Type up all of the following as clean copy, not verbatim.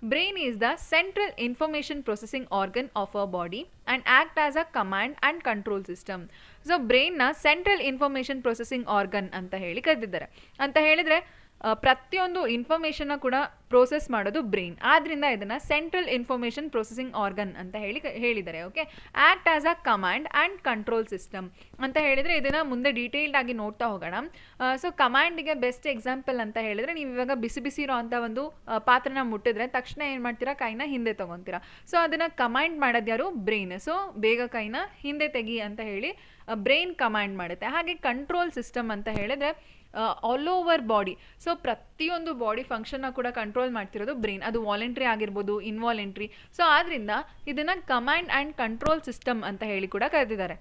Brain is the central information processing organ of our body and act as a command and control system. So ಬ್ರೈನ್ನ central information processing organ ಅಂತ ಹೇಳಿ ಕರೆದಿದ್ದಾರೆ. ಅಂತ ಹೇಳಿದರೆ ಪ್ರತಿಯೊಂದು ಇನ್ಫಾರ್ಮೇಷನ್ನ ಕೂಡ ಪ್ರೋಸೆಸ್ ಮಾಡೋದು ಬ್ರೈನ್. ಆದ್ದರಿಂದ ಇದನ್ನು ಸೆಂಟ್ರಲ್ ಇನ್ಫಾರ್ಮೇಷನ್ ಪ್ರೊಸೆಸಿಂಗ್ ಆರ್ಗನ್ ಅಂತ ಹೇಳಿದ್ದಾರೆ. Okay, act as a command and control system ಅಂತ ಹೇಳಿದರೆ ಇದನ್ನು ಮುಂದೆ ಡೀಟೇಲ್ಡ್ ಆಗಿ ನೋಡ್ತಾ ಹೋಗೋಣ. ಸೊ ಕಮಾಂಡಿಗೆ ಬೆಸ್ಟ್ ಎಕ್ಸಾಂಪಲ್ ಅಂತ ಹೇಳಿದರೆ, ನೀವು ಇವಾಗ ಬಿಸಿ ಬಿಸಿ ಇರೋ ಅಂಥ ಒಂದು ಪಾತ್ರನ ಮುಟ್ಟಿದ್ರೆ ತಕ್ಷಣ ಏನು ಮಾಡ್ತೀರಾ, ಕೈನ ಹಿಂದೆ ತೊಗೊತೀರಾ. ಸೊ ಅದನ್ನು ಕಮಾಂಡ್ ಮಾಡೋದು ಯಾರು, ಬ್ರೈನ್. ಸೊ ಬೇಗ ಕೈನ ಹಿಂದೆ ತೆಗಿ ಅಂತ ಹೇಳಿ ಬ್ರೈನ್ ಕಮಾಂಡ್ ಮಾಡುತ್ತೆ. ಹಾಗೆ ಕಂಟ್ರೋಲ್ ಸಿಸ್ಟಮ್ ಅಂತ ಹೇಳಿದ್ರೆ ಆಲ್ ಓವರ್ ಬಾಡಿ, ಸೊ ಪ್ರತಿಯೊಂದು ಬಾಡಿ ಫಂಕ್ಷನ್ನ ಕೂಡ ಕಂಟ್ರೋಲ್ ಮಾಡ್ತಿರೋದು ಬ್ರೈನ್. ಅದು ವಾಲಂಟ್ರಿ ಆಗಿರ್ಬೋದು, ಇನ್ವಾಲಂಟ್ರಿ. ಸೊ ಆದ್ದರಿಂದ ಇದನ್ನು ಕಮಾಂಡ್ ಆ್ಯಂಡ್ ಕಂಟ್ರೋಲ್ ಸಿಸ್ಟಮ್ ಅಂತ ಹೇಳಿ ಕೂಡ ಕರೆದಿದ್ದಾರೆ.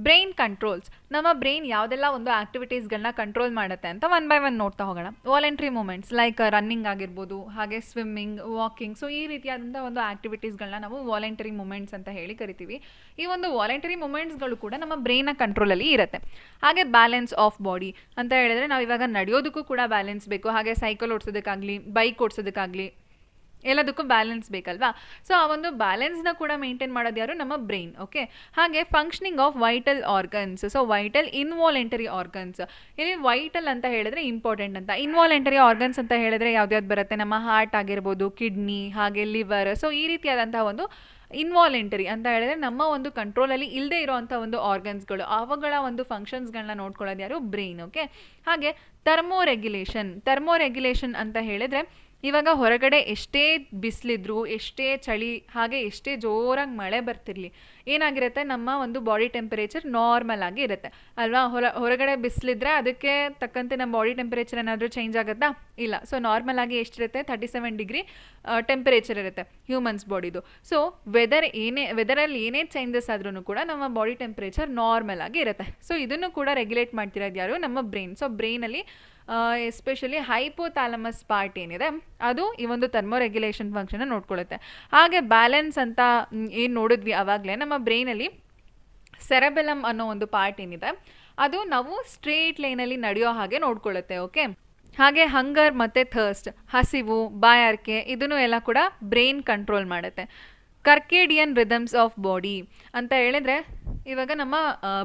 ಬ್ರೈನ್ ಕಂಟ್ರೋಲ್ಸ್, ನಮ್ಮ ಬ್ರೈನ್ ಯಾವುದೆಲ್ಲ ಒಂದು ಆ್ಯಕ್ಟಿವಿಟೀಸ್ಗಳನ್ನ ಕಂಟ್ರೋಲ್ ಮಾಡುತ್ತೆ ಅಂತ ಒನ್ ಬೈ ಒನ್ ನೋಡ್ತಾ ಹೋಗೋಣ. ವಾಲಂಟ್ರಿ ಮೂಮೆಂಟ್ಸ್ ಲೈಕ್ ರನ್ನಿಂಗ್ ಆಗಿರ್ಬೋದು, ಹಾಗೆ ಸ್ವಿಮ್ಮಿಂಗ್, ವಾಕಿಂಗ್. ಸೊ ಈ ರೀತಿಯಾದಂಥ ಒಂದು ಆ್ಯಕ್ಟಿವಿಟೀಸ್ಗಳನ್ನ ನಾವು ವಾಲಂಟರಿ ಮೂಮೆಂಟ್ಸ್ ಅಂತ ಹೇಳಿ ಕರಿತೀವಿ. ಈ ಒಂದು ವಾಲಂಟರಿ ಮೂಮೆಂಟ್ಸ್ಗಳು ಕೂಡ ನಮ್ಮ ಬ್ರೈನ್ನ ಕಂಟ್ರೋಲಲ್ಲಿ ಇರುತ್ತೆ. ಹಾಗೆ ಬ್ಯಾಲೆನ್ಸ್ ಆಫ್ ಬಾಡಿ ಅಂತ ಹೇಳಿದ್ರೆ, ನಾವು ಇವಾಗ ನಡೆಯೋದಕ್ಕೂ ಕೂಡ ಬ್ಯಾಲೆನ್ಸ್ ಬೇಕು. ಹಾಗೆ ಸೈಕಲ್ ಓಡಿಸೋದಕ್ಕಾಗಲಿ, ಬೈಕ್ ಓಡಿಸೋದಕ್ಕಾಗಲಿ, ಎಲ್ಲದಕ್ಕೂ ಬ್ಯಾಲೆನ್ಸ್ ಬೇಕಲ್ವಾ. ಸೊ ಆ ಒಂದು ಬ್ಯಾಲೆನ್ಸ್ನ ಕೂಡ ಮೇಂಟೈನ್ ಮಾಡೋದು ಯಾರು, ನಮ್ಮ ಬ್ರೈನ್. ಓಕೆ, ಹಾಗೆ functioning of vital organs. So vital, involuntary organs. ಇಲ್ಲಿ ವೈಟಲ್ ಅಂತ ಹೇಳಿದ್ರೆ ಇಂಪಾರ್ಟೆಂಟ್ ಅಂತ, ಇನ್ವಾಲಂಟರಿ ಆರ್ಗನ್ಸ್ ಅಂತ ಹೇಳಿದ್ರೆ ಯಾವ್ದ್ಯಾವ್ದು ಬರುತ್ತೆ, ನಮ್ಮ ಹಾರ್ಟ್ ಆಗಿರ್ಬೋದು, ಕಿಡ್ನಿ, ಹಾಗೆ ಲಿವರ್. ಸೊ ಈ ರೀತಿಯಾದಂತಹ ಒಂದು ಇನ್ವಾಲಂಟರಿ ಅಂತ ಹೇಳಿದ್ರೆ ನಮ್ಮ ಒಂದು ಕಂಟ್ರೋಲಲ್ಲಿ ಇಲ್ಲದೆ ಇರೋವಂಥ ಒಂದು ಆರ್ಗನ್ಸ್ಗಳು, ಅವುಗಳ ಒಂದು ಫಂಕ್ಷನ್ಸ್ಗಳನ್ನ ನೋಡ್ಕೊಳ್ಳೋದು ಯಾರು, ಬ್ರೈನ್. ಓಕೆ, ಹಾಗೆ ಥರ್ಮೋರೆಗ್ಯುಲೇಷನ್ ಅಂತ ಹೇಳಿದ್ರೆ, ಇವಾಗ ಹೊರಗಡೆ ಎಷ್ಟೇ ಬಿಸಿಲಿದ್ರು, ಎಷ್ಟೇ ಚಳಿ, ಹಾಗೆ ಎಷ್ಟೇ ಜೋರಾಗಿ ಮಳೆ ಬರ್ತಿರಲಿ, ಏನಾಗಿರುತ್ತೆ, ನಮ್ಮ ಒಂದು ಬಾಡಿ ಟೆಂಪರೇಚರ್ ನಾರ್ಮಲ್ ಆಗಿ ಇರುತ್ತೆ ಅಲ್ವಾ. ಹೊರಗಡೆ ಬಿಸಿಲಿದ್ರೆ ಅದಕ್ಕೆ ತಕ್ಕಂತೆ ನಮ್ಮ ಬಾಡಿ ಟೆಂಪರೇಚರ್ ಏನಾದರೂ ಚೇಂಜ್ ಆಗುತ್ತಾ, ಇಲ್ಲ. ಸೊ ನಾರ್ಮಲ್ ಆಗಿ ಎಷ್ಟಿರುತ್ತೆ, 37 ಡಿಗ್ರಿ ಟೆಂಪರೇಚರ್ ಇರುತ್ತೆ ಹ್ಯೂಮನ್ಸ್ ಬಾಡಿದು. ಸೊ ವೆದರಲ್ಲಿ ಏನೇ ಚೇಂಜಸ್ ಆದ್ರೂ ಕೂಡ ನಮ್ಮ ಬಾಡಿ ಟೆಂಪರೇಚರ್ ನಾರ್ಮಲ್ ಆಗಿ ಇರುತ್ತೆ. ಸೊ ಇದನ್ನು ಕೂಡ ರೆಗ್ಯುಲೇಟ್ ಮಾಡ್ತಿರೋದು ಯಾರು, ನಮ್ಮ ಬ್ರೈನ್. ಸೊ ಬ್ರೈನಲ್ಲಿ ಎಸ್ಪೆಷಲಿ ಹೈಪೋಥಾಲಮಸ್ ಪಾರ್ಟ್ ಏನಿದೆ ಅದು ಈ ಒಂದು ಥರ್ಮೋರೆಗ್ಯುಲೇಷನ್ ಫಂಕ್ಷನ್ನ ನೋಡ್ಕೊಳ್ಳುತ್ತೆ. ಹಾಗೆ ಬ್ಯಾಲೆನ್ಸ್ ಅಂತ ಏನು ನೋಡಿದ್ವಿ ಆವಾಗಲೇ, ನಮ್ಮ ಬ್ರೈನಲ್ಲಿ ಸೆರೆಬೆಲಮ್ ಅನ್ನೋ ಒಂದು ಪಾರ್ಟ್ ಏನಿದೆ ಅದು ನಾವು ಸ್ಟ್ರೇಟ್ ಲೈನಲ್ಲಿ ನಡೆಯೋ ಹಾಗೆ ನೋಡ್ಕೊಳ್ಳುತ್ತೆ. ಓಕೆ, ಹಾಗೆ ಹಂಗರ್ ಮತ್ತು ಥರ್ಸ್ಟ್, ಹಸಿವು, ಬಾಯಾರಿಕೆ, ಇದನ್ನು ಎಲ್ಲ ಕೂಡ ಬ್ರೈನ್ ಕಂಟ್ರೋಲ್ ಮಾಡುತ್ತೆ. ಕರ್ಕೇಡಿಯನ್ ರಿದಮ್ಸ್ ಆಫ್ ಬಾಡಿ ಅಂತ ಹೇಳಿದ್ರೆ, ಇವಾಗ ನಮ್ಮ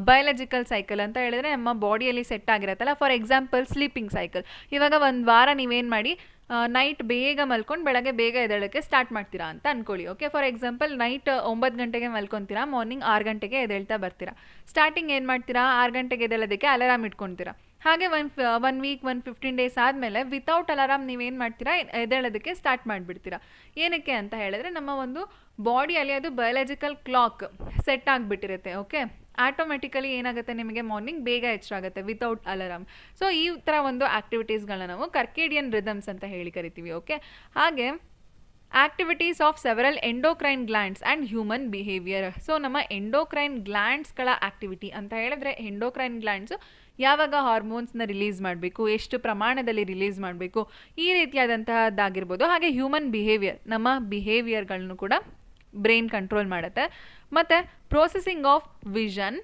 ಬಯಾಲಜಿಕಲ್ ಸೈಕಲ್ ಅಂತ ಹೇಳಿದ್ರೆ ನಮ್ಮ ಬಾಡಿಯಲ್ಲಿ ಸೆಟ್ ಆಗಿರತ್ತಲ್ಲ. For example sleeping cycle. ಇವಾಗ ಒಂದು ವಾರ ನೀವೇನು ಮಾಡಿ, ನೈಟ್ ಬೇಗ ಮಲ್ಕೊಂಡು ಬೆಳಗ್ಗೆ ಬೇಗ ಎದ್ದೇಳೋಕ್ಕೆ ಸ್ಟಾರ್ಟ್ ಮಾಡ್ತೀರಾ ಅಂತ ಅಂದ್ಕೊಳ್ಳಿ. ಓಕೆ, ಫಾರ್ ಎಕ್ಸಾಂಪಲ್ ನೈಟ್ 9 ಗಂಟೆಗೆ ಮಲ್ಕೊತೀರಾ, ಮಾರ್ನಿಂಗ್ 6 ಗಂಟೆಗೆ ಎದ್ದೇಳ್ತಾ ಬರ್ತೀರಾ. ಸ್ಟಾರ್ಟಿಂಗ್ ಏನು ಮಾಡ್ತೀರಾ, 6 ಗಂಟೆಗೆ ಎದ್ದೇಳೋದಕ್ಕೆ ಅಲಾರಾಮ್ ಇಟ್ಕೊತೀರಾ. ಹಾಗೆ ಒನ್ ವೀಕ್ 15 ಡೇಸ್ ಆದಮೇಲೆ ವಿತೌಟ್ ಅಲಾರಾಮ್ ನೀವೇನು ಮಾಡ್ತೀರಾ, ಎದ್ದೇಳೋದಕ್ಕೆ ಸ್ಟಾರ್ಟ್ ಮಾಡಿಬಿಡ್ತೀರಾ. ಏನಕ್ಕೆ ಅಂತ ಹೇಳಿದ್ರೆ, ನಮ್ಮ ಒಂದು ಬಾಡಿಯಲ್ಲಿ ಅದು ಬಯಾಲಜಿಕಲ್ ಕ್ಲಾಕ್ ಸೆಟ್ ಆಗಿಬಿಟ್ಟಿರುತ್ತೆ. ಓಕೆ, ಆಟೋಮೆಟಿಕಲಿ ಏನಾಗುತ್ತೆ, ನಿಮಗೆ ಮಾರ್ನಿಂಗ್ ಬೇಗ ಎಚ್ಚರ ಆಗುತ್ತೆ ವಿತೌಟ್ ಅಲಾರಾಮ್. ಸೊ ಈ ಥರ ಒಂದು ಆ್ಯಕ್ಟಿವಿಟೀಸ್ಗಳನ್ನ ನಾವು ಕರ್ಕೇಡಿಯನ್ ರಿದಮ್ಸ್ ಅಂತ ಹೇಳಿ ಕರಿತೀವಿ. ಓಕೆ, ಹಾಗೆ activities of several endocrine glands and human behaviour. So ನಮ್ಮ ಎಂಡೋಕ್ರೈನ್ ಗ್ಲ್ಯಾಂಡ್ಸ್ಗಳ ಆಕ್ಟಿವಿಟಿ ಅಂತ ಹೇಳಿದ್ರೆ, ಎಂಡೋಕ್ರೈನ್ ಗ್ಲ್ಯಾಂಡ್ಸು ಯಾವಾಗ ಹಾರ್ಮೋನ್ಸ್ನ ರಿಲೀಸ್ ಮಾಡಬೇಕು, ಎಷ್ಟು ಪ್ರಮಾಣದಲ್ಲಿ ರಿಲೀಸ್ ಮಾಡಬೇಕು, ಈ ರೀತಿಯಾದಂತಹದ್ದಾಗಿರ್ಬೋದು. ಹಾಗೆ ಹ್ಯೂಮನ್ ಬಿಹೇವಿಯರ್, ನಮ್ಮ ಬಿಹೇವಿಯರ್ಗಳನ್ನು ಕೂಡ ಬ್ರೈನ್ ಕಂಟ್ರೋಲ್ ಮಾಡುತ್ತೆ. ಮತ್ತು processing of vision,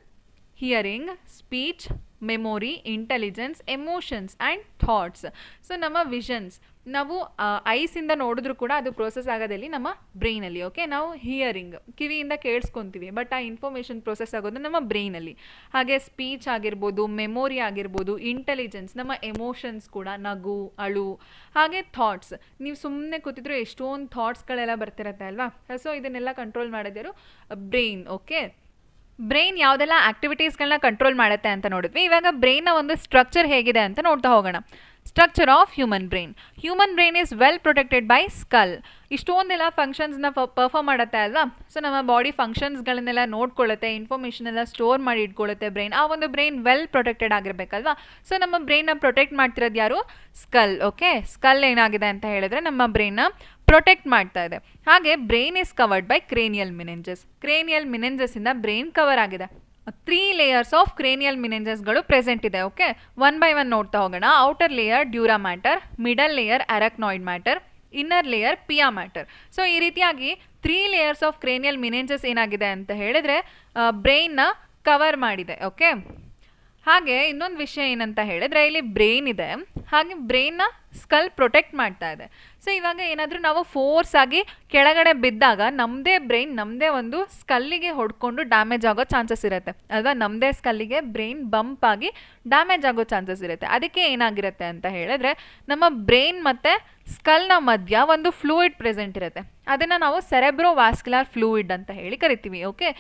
hearing, speech, memory, intelligence, emotions and thoughts. So ನಮ್ಮ ವಿಷನ್ಸ್, ನಾವು ಐಸಿಂದ ನೋಡಿದ್ರೂ ಕೂಡ ಅದು ಪ್ರೋಸೆಸ್ ಆಗೋದಲ್ಲಿ ನಮ್ಮ ಬ್ರೈನಲ್ಲಿ. ಓಕೆ, ನಾವು ಹಿಯರಿಂಗ್, ಕಿವಿಯಿಂದ ಕೇಳಿಸ್ಕೊತೀವಿ, ಬಟ್ ಆ ಇನ್ಫಾರ್ಮೇಷನ್ ಪ್ರೋಸೆಸ್ ಆಗೋದು ನಮ್ಮ ಬ್ರೈನಲ್ಲಿ. ಹಾಗೆ ಸ್ಪೀಚ್ ಆಗಿರ್ಬೋದು, ಮೆಮೊರಿ ಆಗಿರ್ಬೋದು, ಇಂಟೆಲಿಜೆನ್ಸ್, ನಮ್ಮ ಎಮೋಷನ್ಸ್ ಕೂಡ, ನಗು, ಅಳು, ಹಾಗೆ ಥಾಟ್ಸ್. ನೀವು ಸುಮ್ಮನೆ ಕೂತಿದ್ರು ಎಷ್ಟೊಂದು ಥಾಟ್ಸ್ಗಳೆಲ್ಲ ಬರ್ತಿರತ್ತೆ ಅಲ್ವಾ. ಸೊ ಇದನ್ನೆಲ್ಲ ಕಂಟ್ರೋಲ್ ಮಾಡೋದ್ಯಾರು, ಬ್ರೈನ್. ಓಕೆ, ಬ್ರೈನ್ ಯಾವುದೆಲ್ಲ ಆ್ಯಕ್ಟಿವಿಟೀಸ್ಗಳನ್ನ ಕಂಟ್ರೋಲ್ ಮಾಡುತ್ತೆ ಅಂತ ನೋಡಿದ್ವಿ. ಇವಾಗ ಬ್ರೈನ್ನ ಒಂದು ಸ್ಟ್ರಕ್ಚರ್ ಹೇಗಿದೆ ಅಂತ ನೋಡ್ತಾ ಹೋಗೋಣ. Structure of human brain. Human brain is well protected by skull. ಇಷ್ಟೊಂದೆಲ್ಲ ಫಂಕ್ಷನ್ಸ್ನ ಪರ್ಫಾರ್ಮ್ ಮಾಡುತ್ತೆ ಅಲ್ವಾ. ಸೊ ನಮ್ಮ ಬಾಡಿ ಫಂಕ್ಷನ್ಸ್ಗಳನ್ನೆಲ್ಲ ನೋಡ್ಕೊಳ್ಳುತ್ತೆ, ಇನ್ಫಾರ್ಮೇಷನ್ ಎಲ್ಲ ಸ್ಟೋರ್ ಮಾಡಿ ಇಟ್ಕೊಳ್ಳುತ್ತೆ ಬ್ರೈನ್. ಆ ಒಂದು ಬ್ರೈನ್ ವೆಲ್ ಪ್ರೊಟೆಕ್ಟೆಡ್ ಆಗಿರಬೇಕಲ್ವಾ. ಸೊ ನಮ್ಮ ಬ್ರೈನ್ನ ಪ್ರೊಟೆಕ್ಟ್ ಮಾಡ್ತಿರೋದು ಯಾರು, ಸ್ಕಲ್. ಓಕೆ, ಸ್ಕಲ್ ಏನಾಗಿದೆ ಅಂತ ಹೇಳಿದ್ರೆ ನಮ್ಮ ಬ್ರೈನ್ನ ಪ್ರೊಟೆಕ್ಟ್ ಮಾಡ್ತಾ ಇದೆ. ಹಾಗೆ brain is covered by cranial meninges. Cranial ಮಿನೆಂಜಸ್ಸಿಂದ ಬ್ರೈನ್ ಕವರ್ ಆಗಿದೆ. 3 ಲೇಯರ್ಸ್ ಆಫ್ ಕ್ರೇನಿಯಲ್ ಮಿನೆಂಜಸ್ಗಳು ಪ್ರೆಸೆಂಟ್ ಇದೆ. ಓಕೆ, ಒನ್ ಬೈ ಒನ್ ನೋಡ್ತಾ ಹೋಗೋಣ. Outer layer dura mater, middle layer arachnoid mater, inner layer pia mater. So ಈ ರೀತಿಯಾಗಿ 3 ಲೇಯರ್ಸ್ ಆಫ್ ಕ್ರೇನಿಯಲ್ ಮಿನೆಂಜಸ್ ಏನಾಗಿದೆ ಅಂತ ಹೇಳಿದ್ರೆ ಬ್ರೈನ್ನ ಕವರ್ ಮಾಡಿದೆ. ಓಕೆ, ಹಾಗೆ ಇನ್ನೊಂದು ವಿಷಯ ಏನಂತ ಹೇಳಿದ್ರೆ, ಇಲ್ಲಿ ಬ್ರೈನ್ ಇದೆ, ಹಾಗೆ ಬ್ರೈನ್ನ ಸ್ಕಲ್ ಪ್ರೊಟೆಕ್ಟ್ ಮಾಡ್ತಾ ಇದೆ. ಸೊ ಇವಾಗ ಏನಾದರೂ ನಾವು ಫೋರ್ಸ್ ಆಗಿ ಕೆಳಗಡೆ ಬಿದ್ದಾಗ ನಮ್ಮದೇ ಬ್ರೈನ್ ನಮ್ಮದೇ ಒಂದು ಸ್ಕಲ್ಲಿಗೆ ಹೊಡ್ಕೊಂಡು ಡ್ಯಾಮೇಜ್ ಆಗೋ ಚಾನ್ಸಸ್ ಇರುತ್ತೆ ಅಲ್ವಾ. ನಮ್ಮದೇ ಸ್ಕಲ್ಲಿಗೆ ಬ್ರೈನ್ ಬಂಪ್ ಆಗಿ ಡ್ಯಾಮೇಜ್ ಆಗೋ ಚಾನ್ಸಸ್ ಇರುತ್ತೆ. ಅದಕ್ಕೆ ಏನಾಗಿರುತ್ತೆ ಅಂತ ಹೇಳಿದ್ರೆ ನಮ್ಮ ಬ್ರೈನ್ ಮತ್ತು ಸ್ಕಲ್ನ ಮಧ್ಯ ಒಂದು ಫ್ಲೂಯಿಡ್ ಪ್ರೆಸೆಂಟ್ ಇರುತ್ತೆ. ಅದನ್ನು ನಾವು ಸೆರೆಬ್ರೋ ವಾಸ್ಕ್ಯುಲರ್ ಫ್ಲೂಯಿಡ್ ಅಂತ ಹೇಳಿ ಕರಿತೀವಿ. ಓಕೆ,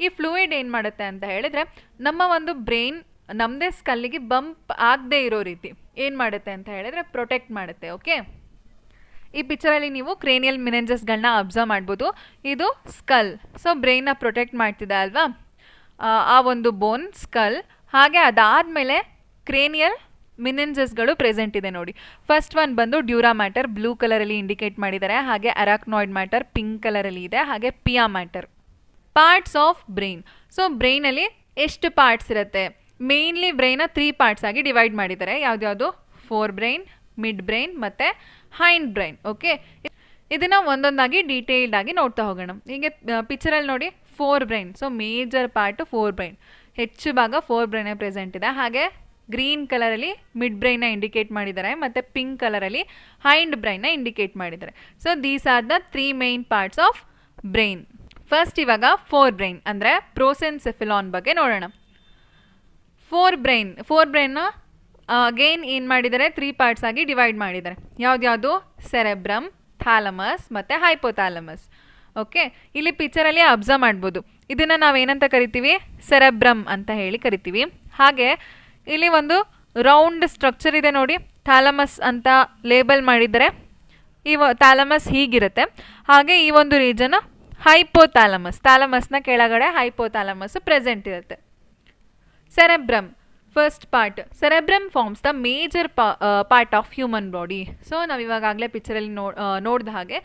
ಈ ಫ್ಲೂಯಿಡ್ ಏನು ಮಾಡುತ್ತೆ ಅಂತ ಹೇಳಿದ್ರೆ ನಮ್ಮ ಒಂದು ಬ್ರೈನ್ ನಮ್ಮದೇ ಸ್ಕಲ್ಲಿಗೆ ಬಂಪ್ ಆಗದೆ ಇರೋ ರೀತಿ ಏನು ಮಾಡುತ್ತೆ ಅಂತ ಹೇಳಿದ್ರೆ ಪ್ರೊಟೆಕ್ಟ್ ಮಾಡುತ್ತೆ. ಓಕೆ, ಈ ಪಿಕ್ಚರಲ್ಲಿ ನೀವು ಕ್ರೇನಿಯಲ್ ಮಿನೆಂಜಸ್ಗಳನ್ನ ಅಬ್ಸರ್ವ್ ಮಾಡ್ಬೋದು. ಇದು ಸ್ಕಲ್, ಸೊ ಬ್ರೈನ್ನ ಪ್ರೊಟೆಕ್ಟ್ ಮಾಡ್ತಿದೆ ಅಲ್ವಾ ಆ ಒಂದು ಬೋನ್ ಸ್ಕಲ್. ಹಾಗೆ ಅದಾದಮೇಲೆ ಕ್ರೇನಿಯಲ್ ಮಿನೆಂಜಸ್ಗಳು ಪ್ರೆಸೆಂಟ್ ಇದೆ ನೋಡಿ. ಫಸ್ಟ್ ಒನ್ ಬಂದು ಡ್ಯೂರಾ ಮ್ಯಾಟರ್ ಬ್ಲೂ ಕಲರಲ್ಲಿ ಇಂಡಿಕೇಟ್ ಮಾಡಿದ್ದಾರೆ, ಹಾಗೆ ಅರಾಕ್ನಾಯ್ಡ್ ಮ್ಯಾಟರ್ ಪಿಂಕ್ ಕಲರಲ್ಲಿ ಇದೆ, ಹಾಗೆ pia mater. Parts of brain. So ಬ್ರೈನಲ್ಲಿ ಎಷ್ಟು ಪಾರ್ಟ್ಸ್ ಇರುತ್ತೆ? ಮೇನ್ಲಿ ಬ್ರೈನ 3 ಪಾರ್ಟ್ಸ್ ಆಗಿ ಡಿವೈಡ್ ಮಾಡಿದ್ದಾರೆ. ಯಾವ್ದ್ಯಾವುದು? ಫೋರ್ ಬ್ರೈನ್, ಮಿಡ್ ಬ್ರೈನ್ ಮತ್ತು ಹೈಂಡ್ ಬ್ರೈನ್. ಓಕೆ, ಇದನ್ನು ಒಂದೊಂದಾಗಿ ಡೀಟೇಲ್ಡ್ ಆಗಿ ನೋಡ್ತಾ ಹೋಗೋಣ. ಹೀಗೆ ಪಿಕ್ಚರಲ್ಲಿ ನೋಡಿ forebrain, so major part forebrain, ಹೆಚ್ಚು ಭಾಗ ಫೋರ್ ಬ್ರೈನೇ ಪ್ರೆಸೆಂಟ್ ಇದೆ. ಹಾಗೆ ಗ್ರೀನ್ ಕಲರಲ್ಲಿ ಮಿಡ್ ಬ್ರೈನ್ನ ಇಂಡಿಕೇಟ್ ಮಾಡಿದ್ದಾರೆ ಮತ್ತು ಪಿಂಕ್ ಕಲರಲ್ಲಿ ಹೈಂಡ್ ಬ್ರೈನ್ನ ಇಂಡಿಕೇಟ್ ಮಾಡಿದ್ದಾರೆ. So these are the 3 main parts of brain. First ಇವಾಗ ಫೋರ್ ಬ್ರೈನ್ ಅಂದರೆ ಪ್ರೋಸೆನ್ಸೆಫಿಲಾನ್ ಬಗ್ಗೆ ನೋಡೋಣ. ಫೋರ್ ಬ್ರೈನ್ನ ಅಗೇನ್ ಏನು ಮಾಡಿದ್ದಾರೆ? 3 ಪಾರ್ಟ್ಸ್ ಆಗಿ ಡಿವೈಡ್ ಮಾಡಿದ್ದಾರೆ. ಯಾವ್ದ್ಯಾವುದು? ಸೆರೆಬ್ರಮ್, ಥ್ಯಾಲಮಸ್ ಮತ್ತು ಹೈಪೋಥ್ಯಾಲಮಸ್. ಓಕೆ, ಇಲ್ಲಿ ಪಿಕ್ಚರಲ್ಲಿ ಅಬ್ಸರ್ವ್ ಮಾಡ್ಬೋದು. ಇದನ್ನು ನಾವೇನಂತ ಕರಿತೀವಿ? ಸೆರೆಬ್ರಮ್ ಅಂತ ಹೇಳಿ ಕರಿತೀವಿ. ಹಾಗೆ ಇಲ್ಲಿ ಒಂದು ರೌಂಡ್ ಸ್ಟ್ರಕ್ಚರ್ ಇದೆ ನೋಡಿ, ಥ್ಯಾಲಮಸ್ ಅಂತ ಲೇಬಲ್ ಮಾಡಿದ್ದಾರೆ. ಈ ಥ್ಯಾಲಮಸ್ ಹೀಗಿರುತ್ತೆ. ಹಾಗೆ ಈ ಒಂದು ರೀಜನ್ ಹೈಪೋಥ್ಯಾಲಮಸ್, ಥ್ಯಾಲಮಸ್ನ ಕೆಳಗಡೆ ಹೈಪೋಥ್ಯಾಲಮಸ್ ಪ್ರೆಸೆಂಟ್ ಇರುತ್ತೆ. Cerebrum first part. Cerebrum forms the major part of human body. So ನಾವು ಇವಾಗಲೇ ಪಿಕ್ಚರಲ್ಲಿ ನೋಡಿದ ಹಾಗೆ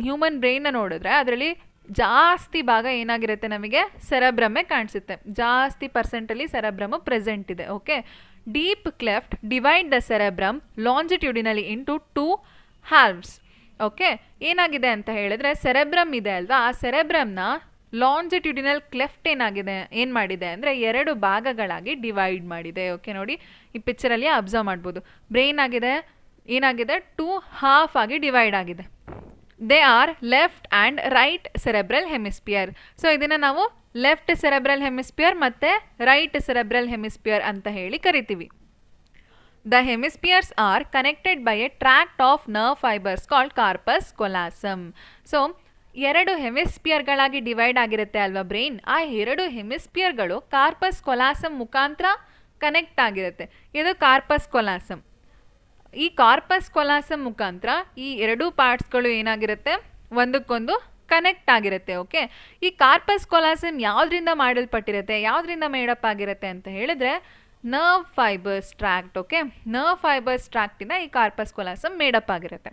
ಹ್ಯೂಮನ್ ಬ್ರೈನ್ನ ನೋಡಿದ್ರೆ ಅದರಲ್ಲಿ ಜಾಸ್ತಿ ಭಾಗ ಏನಾಗಿರುತ್ತೆ? ನಮಗೆ ಸೆರೆಬ್ರಮ್ಮೇ ಕಾಣಿಸುತ್ತೆ. ಜಾಸ್ತಿ ಪರ್ಸೆಂಟಲ್ಲಿ ಸೆರೆಬ್ರಮ್ ಪ್ರೆಸೆಂಟ್ ಇದೆ. Okay, deep cleft divide the cerebrum longitudinally into 2 halves. Okay, ಏನಾಗಿದೆ ಅಂತ ಹೇಳಿದ್ರೆ ಸೆರೆಬ್ರಮ್ ಇದೆ ಅಲ್ವಾ, ಆ ಸೆರೆಬ್ರಮ್ನ ಲಾಂಜಿಟ್ಯೂಡಿನಲ್ ಕ್ಲೆಫ್ಟ್ ಏನು ಮಾಡಿದೆ ಅಂದರೆ 2 ಭಾಗಗಳಾಗಿ ಡಿವೈಡ್ ಮಾಡಿದೆ. ಓಕೆ, ನೋಡಿ ಈ ಪಿಕ್ಚರಲ್ಲಿ ಅಬ್ಸರ್ವ್ ಮಾಡ್ಬೋದು. ಬ್ರೈನ್ ಏನಾಗಿದೆ 2 half ಆಗಿ ಡಿವೈಡ್ ಆಗಿದೆ. They are left and right cerebral hemisphere. So ಇದನ್ನು ನಾವು ಲೆಫ್ಟ್ ಸೆರೆಬ್ರಲ್ ಹೆಮಿಸ್ಪಿಯರ್ ಮತ್ತು ರೈಟ್ ಸೆರೆಬ್ರಲ್ ಹೆಮಿಸ್ಪಿಯರ್ ಅಂತ ಹೇಳಿ ಕರಿತೀವಿ. The hemispheres are connected by a tract of nerve fibers called corpus callosum. So 2 ಹೆಮಿಸ್ಪಿಯರ್ಗಳಾಗಿ divide ಆಗಿರುತ್ತೆ ಅಲ್ವಾ ಬ್ರೈನ್. ಆ 2 ಹೆಮಿಸ್ಪಿಯರ್ಗಳು ಕಾರ್ಪಸ್ ಕೊಲಾಸಮ್ ಮುಖಾಂತರ ಕನೆಕ್ಟ್ ಆಗಿರುತ್ತೆ. ಇದು ಕಾರ್ಪಸ್ ಕೊಲಾಸಮ್. ಈ ಕಾರ್ಪಸ್ ಕೊಲಾಸಮ್ ಮುಖಾಂತರ ಈ 2 ಪಾರ್ಟ್ಸ್ಗಳು ಏನಾಗಿರುತ್ತೆ? ಒಂದಕ್ಕೊಂದು ಕನೆಕ್ಟ್ ಆಗಿರುತ್ತೆ. ಓಕೆ, ಈ ಕಾರ್ಪಸ್ ಕೊಲಾಸಮ್ ಯಾವುದರಿಂದ ಮಾಡಲ್ಪಟ್ಟಿರುತ್ತೆ, ಯಾವುದರಿಂದ ಮೇಡಪ್ ಆಗಿರುತ್ತೆ ಅಂತ ಹೇಳಿದ್ರೆ nerve fibres tract. Okay, nerve fibres ಟ್ರ್ಯಾಕ್ಟಿಂದ ಈ ಕಾರ್ಪಸ್ ಕೊಲಾಸಮ್ ಮೇಡಪ್ ಆಗಿರುತ್ತೆ.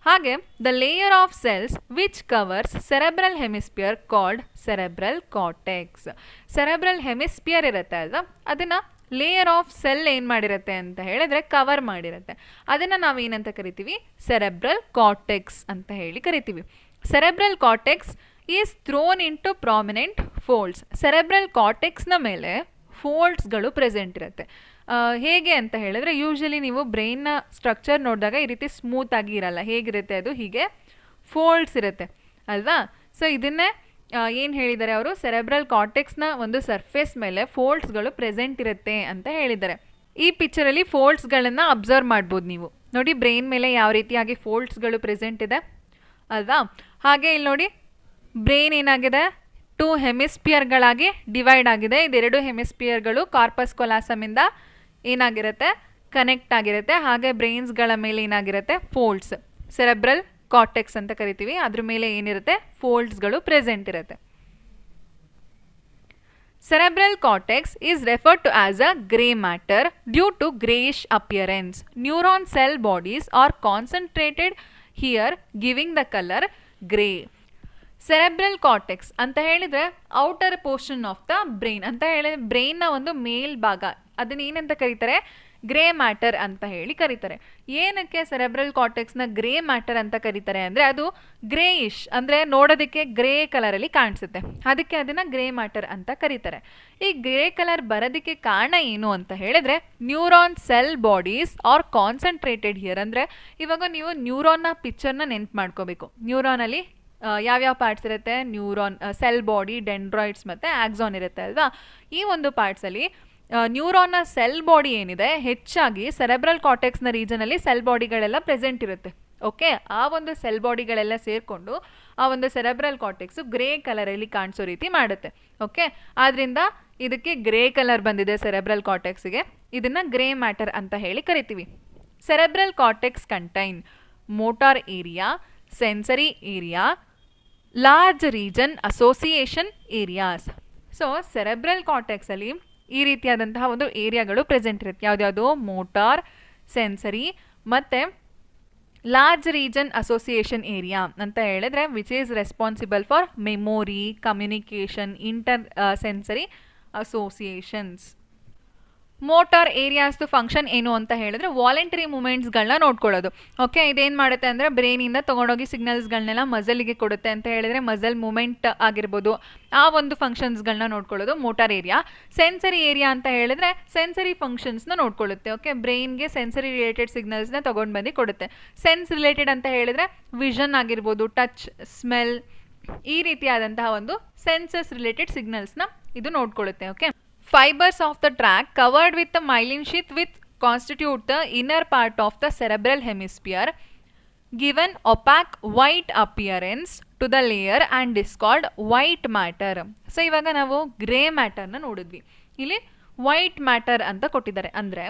ಹಾಗೆ the layer of cells which covers cerebral hemisphere called cerebral cortex. Cerebral hemisphere ಇರುತ್ತೆ ಅಲ್ವಾ, ಅದನ್ನು ಲೇಯರ್ ಆಫ್ ಸೆಲ್ ಏನು ಮಾಡಿರುತ್ತೆ ಅಂತ ಹೇಳಿದ್ರೆ ಕವರ್ ಮಾಡಿರುತ್ತೆ. ಅದನ್ನು ನಾವು ಏನಂತ ಕರಿತೀವಿ? ಸೆರೆಬ್ರಲ್ ಕಾರ್ಟೆಕ್ಸ್ ಅಂತ ಹೇಳಿ ಕರಿತೀವಿ. Cerebral cortex is thrown into prominent folds. Cerebral ಕಾರ್ಟೆಕ್ಸ್ನ ಮೇಲೆ ಫೋಲ್ಡ್ಸ್ಗಳು ಪ್ರೆಸೆಂಟ್ ಇರುತ್ತೆ. ಹೇಗೆ ಅಂತ ಹೇಳಿದ್ರೆ ಯೂಶಲಿ ನೀವು ಬ್ರೈನ್ನ ಸ್ಟ್ರಕ್ಚರ್ ನೋಡಿದಾಗ ಈ ರೀತಿ ಸ್ಮೂತ್ ಆಗಿ ಇರಲ್ಲ. ಹೇಗಿರುತ್ತೆ ಅದು? ಹೀಗೆ ಫೋಲ್ಡ್ಸ್ ಇರುತ್ತೆ ಅಲ್ವಾ. ಸೊ ಇದನ್ನೇ ಏನು ಹೇಳಿದ್ದಾರೆ ಅವರು? ಸೆರೆಬ್ರಲ್ ಕಾರ್ಟೆಕ್ಸ್ನ ಒಂದು ಸರ್ಫೇಸ್ ಮೇಲೆ ಫೋಲ್ಡ್ಸ್ಗಳು ಪ್ರೆಸೆಂಟ್ ಇರುತ್ತೆ ಅಂತ ಹೇಳಿದ್ದಾರೆ. ಈ ಪಿಕ್ಚರಲ್ಲಿ ಫೋಲ್ಡ್ಸ್ಗಳನ್ನು ಅಬ್ಸರ್ವ್ ಮಾಡ್ಬೋದು ನೀವು. ನೋಡಿ ಬ್ರೈನ್ ಮೇಲೆ ಯಾವ ರೀತಿಯಾಗಿ ಫೋಲ್ಡ್ಸ್ಗಳು ಪ್ರೆಸೆಂಟ್ ಇದೆ ಅಲ್ವಾ. ಹಾಗೆ ಇಲ್ಲಿ ನೋಡಿ ಬ್ರೈನ್ ಏನಾಗಿದೆ? 2 ಹೆಮಿಸ್ಪಿಯರ್ಗಳಾಗಿ ಡಿವೈಡ್ ಆಗಿದೆ. ಇದು 2 ಹೆಮಿಸ್ಪಿಯರ್ಗಳು ಕಾರ್ಪಸ್ ಕೊಲಾಸಮಿಂದ ಏನಾಗಿರುತ್ತೆ? ಕನೆಕ್ಟ್ ಆಗಿರುತ್ತೆ. ಹಾಗೆ ಬ್ರೈನ್ಸ್ಗಳ ಮೇಲೆ ಏನಾಗಿರುತ್ತೆ? ಫೋಲ್ಡ್ಸ್, ಸೆರೆಬ್ರಲ್ ಕಾರ್ಟೆಕ್ಸ್ ಅಂತ ಕರಿತೀವಿ. ಅದ್ರ ಮೇಲೆ ಏನಿರುತ್ತೆ? ಫೋಲ್ಡ್ಸ್ಗಳು ಪ್ರೆಸೆಂಟ್ ಇರುತ್ತೆ. Cerebral cortex is referred to as a grey matter due to greyish appearance. Neuron cell bodies are concentrated here, giving the color grey. Cerebral cortex ಅಂತ ಹೇಳಿದರೆ outer portion of the brain ಅಂತ ಹೇಳಿದ್ರೆ ಬ್ರೈನ್ನ ಒಂದು ಮೇಲ್ ಭಾಗ, ಅದನ್ನ ಏನಂತ ಕರೀತಾರೆ? ಗ್ರೇ ಮ್ಯಾಟರ್ ಅಂತ ಹೇಳಿ ಕರೀತಾರೆ. ಏನಕ್ಕೆ ಸೆರೆಬ್ರಲ್ ಕಾರ್ಟೆಕ್ಸ್ನ ಗ್ರೇ ಮ್ಯಾಟರ್ ಅಂತ ಕರೀತಾರೆ ಅಂದರೆ ಅದು ಗ್ರೇಯಿಶ್ ಅಂದರೆ ನೋಡೋದಕ್ಕೆ ಗ್ರೇ ಕಲರಲ್ಲಿ ಕಾಣಿಸುತ್ತೆ, ಅದಕ್ಕೆ ಅದನ್ನು ಗ್ರೇ ಮ್ಯಾಟರ್ ಅಂತ ಕರೀತಾರೆ. ಈ ಗ್ರೇ ಕಲರ್ ಬರೋದಕ್ಕೆ ಕಾರಣ ಏನು ಅಂತ ಹೇಳಿದ್ರೆ neuron cell bodies R concentrated here. ಅಂದರೆ ಇವಾಗ ನೀವು ನ್ಯೂರಾನ್ನ ಪಿಕ್ಚರ್ನ ನೆನ್ಪು ಮಾಡ್ಕೋಬೇಕು. ನ್ಯೂರಾನಲ್ಲಿ ಯಾವ್ಯಾವ ಪಾರ್ಟ್ಸ್ ಇರುತ್ತೆ, ನ್ಯೂರಾನ್, ಸೆಲ್ ಬಾಡಿ, ಡೆಂಡ್ರಾಯ್ಡ್ಸ್ ಮತ್ತು ಆಕ್ಸಾನ್ ಇರುತ್ತೆ ಅಲ್ವಾ. ಈ ಒಂದು ಪಾರ್ಟ್ಸಲ್ಲಿ ನ್ಯೂರಾನ್ನ ಸೆಲ್ ಬಾಡಿ ಏನಿದೆ ಹೆಚ್ಚಾಗಿ ಸೆರೆಬ್ರಲ್ ಕಾರ್ಟೆಕ್ಸ್ನ ರೀಜನಲ್ಲಿ ಸೆಲ್ ಬಾಡಿಗಳೆಲ್ಲ ಪ್ರೆಸೆಂಟ್ ಇರುತ್ತೆ. ಓಕೆ, ಆ ಒಂದು ಸೆಲ್ ಬಾಡಿಗಳೆಲ್ಲ ಸೇರಿಕೊಂಡು ಆ ಒಂದು ಸೆರೆಬ್ರಲ್ ಕಾರ್ಟೆಕ್ಸು ಗ್ರೇ ಕಲರಲ್ಲಿ ಕಾಣಿಸೋ ರೀತಿ ಮಾಡುತ್ತೆ. ಓಕೆ, ಆದ್ದರಿಂದ ಇದಕ್ಕೆ ಗ್ರೇ ಕಲರ್ ಬಂದಿದೆ ಸೆರೆಬ್ರಲ್ ಕಾರ್ಟೆಕ್ಸ್ಗೆ. ಇದನ್ನು ಗ್ರೇ ಮ್ಯಾಟರ್ ಅಂತ ಹೇಳಿ ಕರಿತೀವಿ. Cerebral cortex contain motor area, sensory area, large region association areas. So cerebral ಕಾರ್ಟೆಕ್ಸಲ್ಲಿ ಈ ರೀತಿಯಾದಂತಹ ಒಂದು ಏರಿಯಾಗಳು ಪ್ರೆಸೆಂಟ್ ಇರುತ್ತೆ. ಯಾವುದ್ಯಾವುದು? ಮೋಟಾರ್, ಸೆನ್ಸರಿ ಮತ್ತು ಲಾರ್ಜ್ ರೀಜನ್ ಅಸೋಸಿಯೇಷನ್ ಏರಿಯಾ ಅಂತ ಹೇಳಿದ್ರೆ which is responsible for memory, communication, intersensory associations. Motor ಏರಿಯಾಸ್ದು ಫಂಕ್ಷನ್ ಏನು ಅಂತ ಹೇಳಿದ್ರೆ ವಾಲಂಟರಿ ಮೂಮೆಂಟ್ಸ್ಗಳನ್ನ ನೋಡ್ಕೊಳ್ಳೋದು. ಓಕೆ, ಇದೇನು ಮಾಡುತ್ತೆ ಅಂದರೆ ಬ್ರೈನಿಂದ ತೊಗೊಂಡೋಗಿ ಸಿಗ್ನಲ್ಸ್ಗಳನ್ನೆಲ್ಲ ಮಸಲಿಗೆ ಕೊಡುತ್ತೆ ಅಂತ ಹೇಳಿದ್ರೆ ಮಸಲ್ ಮೂಮೆಂಟ್ ಆಗಿರ್ಬೋದು, ಆ ಒಂದು ಫಂಕ್ಷನ್ಸ್ಗಳನ್ನ ನೋಡ್ಕೊಳ್ಳೋದು ಮೋಟಾರ್ ಏರಿಯಾ. ಸೆನ್ಸರಿ ಏರಿಯಾ ಅಂತ ಹೇಳಿದ್ರೆ ಸೆನ್ಸರಿ ಫಂಕ್ಷನ್ಸ್ನ ನೋಡ್ಕೊಳ್ಳುತ್ತೆ. ಓಕೆ, ಬ್ರೈನ್ಗೆ ಸೆನ್ಸರಿ ರಿಲೇಟೆಡ್ ಸಿಗ್ನಲ್ಸ್ನ ತೊಗೊಂಡು ಬಂದು ಕೊಡುತ್ತೆ. ಸೆನ್ಸ್ ರಿಲೇಟೆಡ್ ಅಂತ ಹೇಳಿದ್ರೆ ವಿಷನ್ ಆಗಿರ್ಬೋದು, ಟಚ್, ಸ್ಮೆಲ್, ಈ ರೀತಿಯಾದಂತಹ ಒಂದು ಸೆನ್ಸಸ್ ರಿಲೇಟೆಡ್ ಸಿಗ್ನಲ್ಸ್ನ ಇದು ನೋಡ್ಕೊಳ್ಳುತ್ತೆ. Okay, fibers of the tract covered with the myelin sheath which constitute the inner part of the cerebral hemisphere give an opaque white appearance to the layer and is called white matter. So ಇವಾಗ ನಾವು grey ಮ್ಯಾಟರ್ನ ನೋಡಿದ್ವಿ, ಇಲ್ಲಿ white matter ಅಂತ ಕೊಟ್ಟಿದ್ದಾರೆ. ಅಂದರೆ